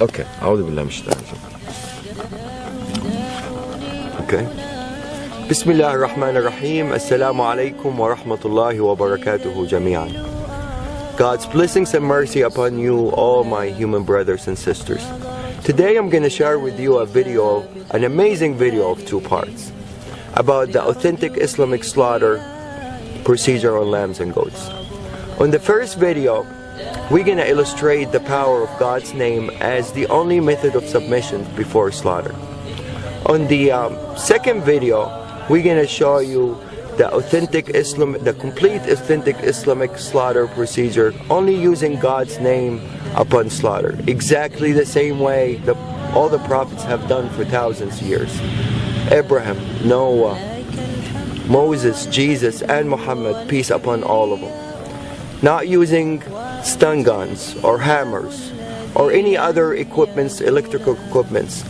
Okay. أعوذ بالله من الشيطان الرجيم. Okay. بسم الله الرحمن الرحيم. السلام عليكم ورحمة الله وبركاته جميعا. God's blessings and mercy upon you, all my human brothers and sisters. Today I'm going to share with you a video, an amazing video of 2 parts, about the authentic Islamic slaughter procedure on lambs and goats. On the first video, we're going to illustrate the power of God's name as the only method of submission before slaughter. On the second video, we're going to show you the complete authentic Islamic slaughter procedure, only using God's name upon slaughter, exactly the same way that all the prophets have done for thousands of years. Abraham, Noah, Moses, Jesus, and Muhammad, peace upon all of them. Not using stun guns or hammers or any other equipments, electrical equipments,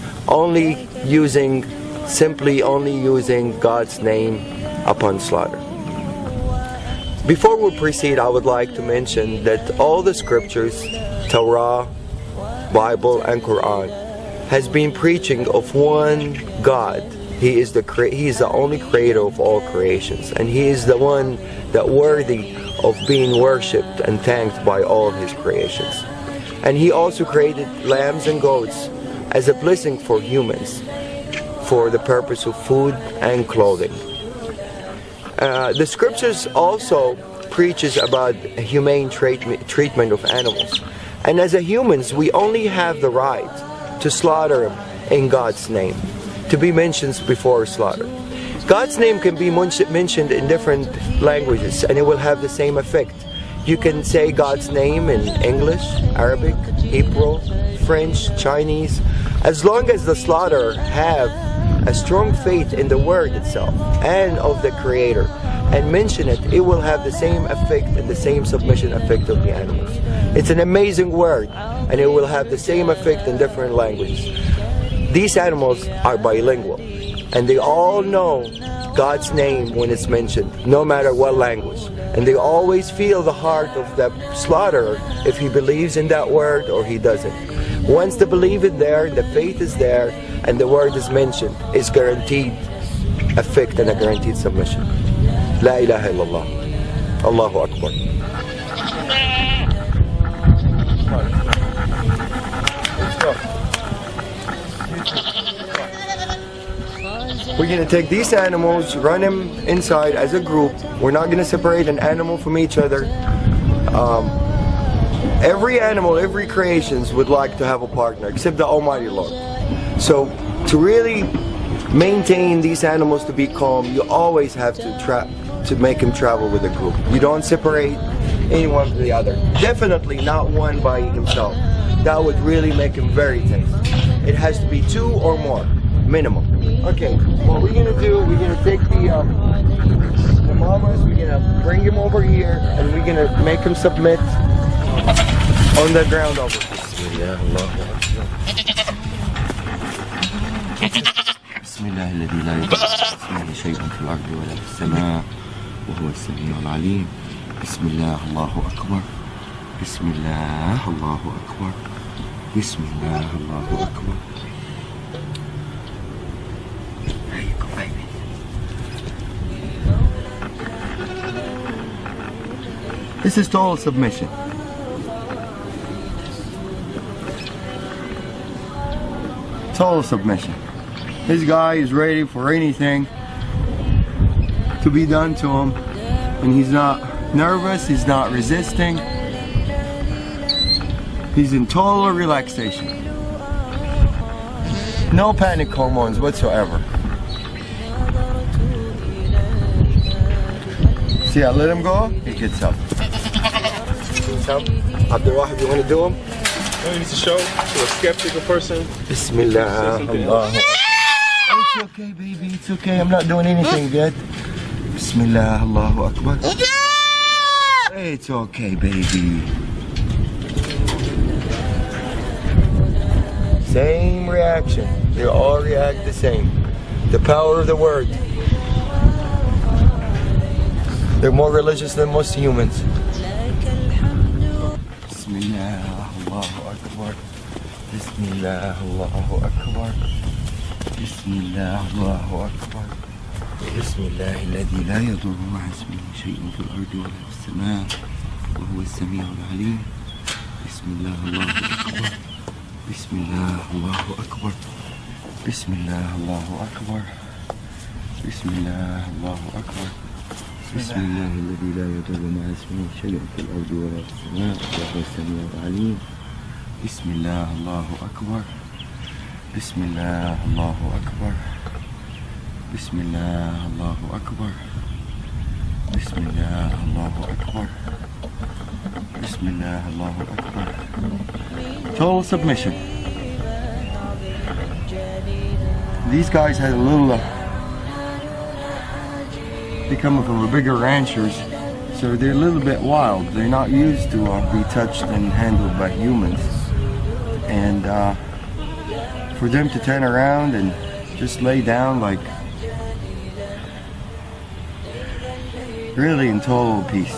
simply only using God's name upon slaughter. Before we proceed, I would like to mention that all the scriptures, Torah, Bible, and Quran, has been preaching of one God. He is the only creator of all creations, and He is the one that worthy of being worshipped and thanked by all of His creations. And He also created lambs and goats as a blessing for humans, for the purpose of food and clothing. The scriptures also preaches about humane treatment of animals, and as humans we only have the right to slaughter them in God's name, to be mentioned before slaughter. God's name can be mentioned in different languages and it will have the same effect. You can say God's name in English, Arabic, Hebrew, French, Chinese. As long as the slaughterer have a strong faith in the word itself and of the Creator and mention it, it will have the same effect and the same submission effect of the animals. It's an amazing word and it will have the same effect in different languages. These animals are bilingual and they all know God's name when it's mentioned, no matter what language. And they always feel the heart of the slaughterer if he believes in that word or he doesn't. Once the belief is there, the faith is there, and the word is mentioned, it's guaranteed effect and a guaranteed submission. La ilaha illallah. Allahu Akbar. We're going to take these animals, run them inside as a group. We're not going to separate an animal from each other. Every animal, every creation would like to have a partner, except the Almighty Lord. So to really maintain these animals to be calm, you always have to make them travel with a group. You don't separate anyone from the other. Definitely not one by himself. That would really make him very tense. It has to be 2 or more, minimum. Okay, what we're gonna do, we're gonna take the mamas, we're gonna bring him over here, and we're gonna make him submit on the ground over here. بسم الله الذي لا يضر اسمه شيء في الأرض ولا في السماء وهو السميع العليم. بسم الله الله أكبر. بسم الله الله أكبر. بسم الله الله أكبر. This is total submission. Total submission. This guy is ready for anything to be done to him, and he's not nervous, he's not resisting. He's in total relaxation. No panic hormones whatsoever. See, I let him go, he gets up. Abdulwahid, you want to do him? You need to show to a skeptical person. Bismillah. It's okay, baby. It's okay. I'm not doing anything yet. Bismillah. Allahu Akbar. It's okay, baby. Same reaction. They all react the same. The power of the word. They're more religious than most humans. Bismillah. Allahu Akbar. Bismillah, Allahu Akbar. Bismillah, Allahu Akbar. Bismillah, الذي لا يضر مع اسمه شيء في الأرض ولا في السماء وهو السميع العليم. Bismillah, Allahu Akbar. Bismillah, Allahu Akbar. Bismillah, Allahu Akbar. Bismillah, Allahu Akbar. Bismillah, الذي لا يضر مع اسمه شيء في الأرض ولا في السماء وهو السميع العليم. Bismillah, Allahu Akbar. Bismillah, Allahu Akbar. Bismillah, Allahu Akbar. Bismillah, Allahu Akbar. Bismillah, Allahu Akbar. Total submission. These guys had a little, they come from a bigger ranchers, so they're a little bit wild. They're not used to be touched and handled by humans. And for them to turn around and just lay down like really in total peace,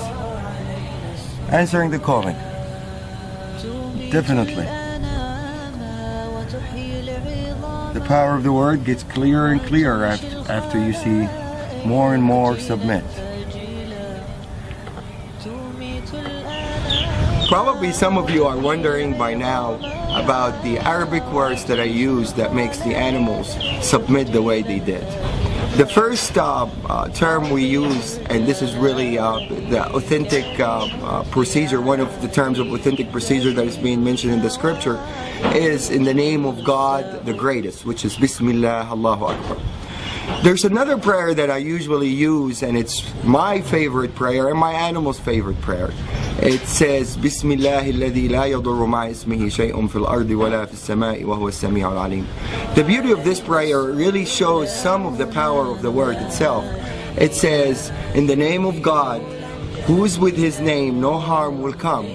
answering the calling, definitely. The power of the word gets clearer and clearer after you see more and more submit. Probably some of you are wondering by now about the Arabic words that I use that makes the animals submit the way they did. The first term we use, and this is really the authentic procedure, one of the terms of authentic procedure that is being mentioned in the scripture, is in the name of God the greatest, which is Bismillah, Allahu Akbar. There's another prayer that I usually use, and it's my favorite prayer and my animal's favorite prayer. It says, Bismillah alladhi la yadurru ma'a ismihi shay'un fil ardi wala fis sama'i wa huwa as-sami'ul 'alim. The beauty of this prayer really shows some of the power of the word itself. It says, in the name of God, who is with his name, no harm will come,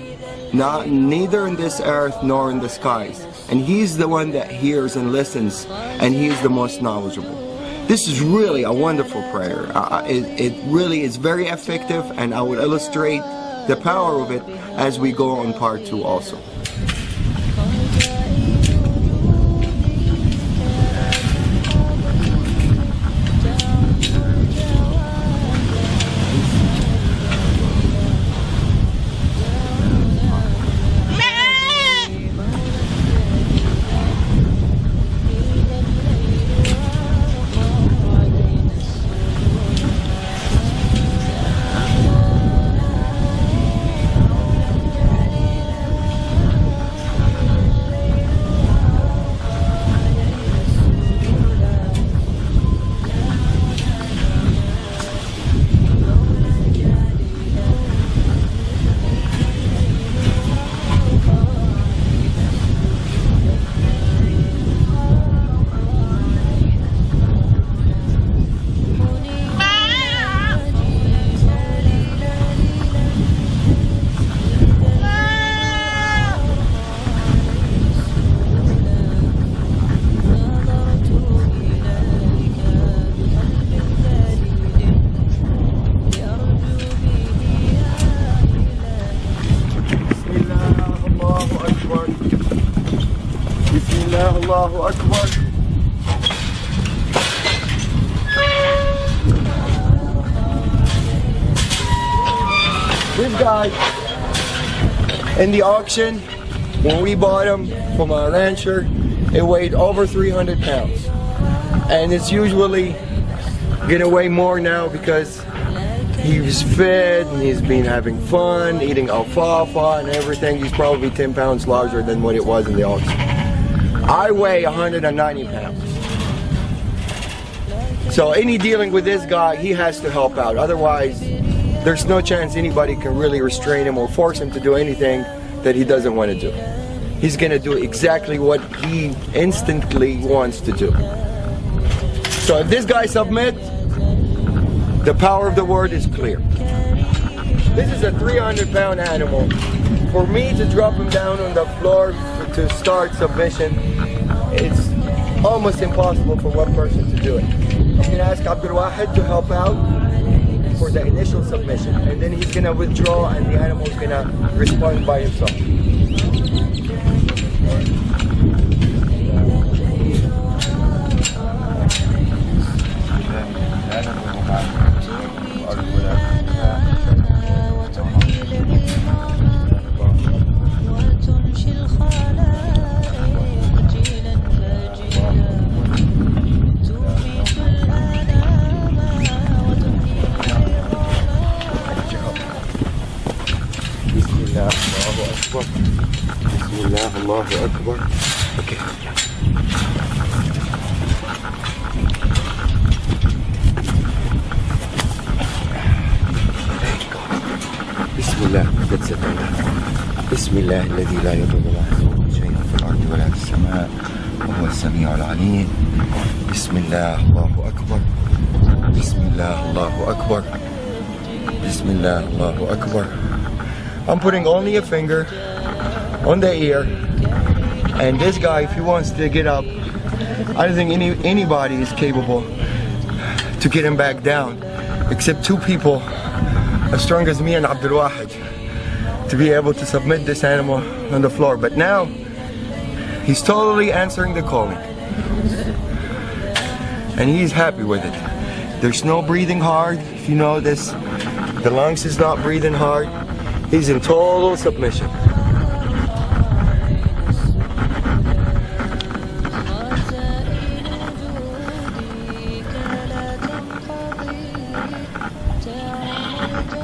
neither in this earth nor in the skies. And he's the one that hears and listens, and he's the most knowledgeable. This is really a wonderful prayer. It really is very effective, and I will illustrate the power of it as we go on part 2 also. Allahu Akbar. This guy in the auction, when we bought him from a rancher, it weighed over 300 pounds. And it's usually gonna weigh more now because he's fed and he's been having fun, eating alfalfa and everything. He's probably 10 pounds larger than what it was in the auction. I weigh 190 pounds. So any dealing with this guy, he has to help out. Otherwise, there's no chance anybody can really restrain him or force him to do anything that he doesn't want to do. He's gonna do exactly what he instantly wants to do. So if this guy submits, the power of the word is clear. This is a 300-pound animal. For me to drop him down on the floor to start submission, it's almost impossible for one person to do it. I'm going to ask Abdul Wahid to help out for the initial submission, and then he's going to withdraw and the animal is going to respond by himself. Allahu Akbar. Okay. Bismillah. That's it. Bismillah الذي لا يضر مع اسمه شيء في الأرض ولا في السماء وهو السميع العليم. Bismillah Allahu Akbar. Bismillah Allahu Akbar. Bismillah Allahu Akbar. I'm putting only a finger on the ear, and this guy, if he wants to get up, I don't think anybody is capable to get him back down, except two people as strong as me and Abdul Wahid, to be able to submit this animal on the floor. But now he's totally answering the calling, and he's happy with it. There's no breathing hard. If you know this, the lungs is not breathing hard. He's in total submission.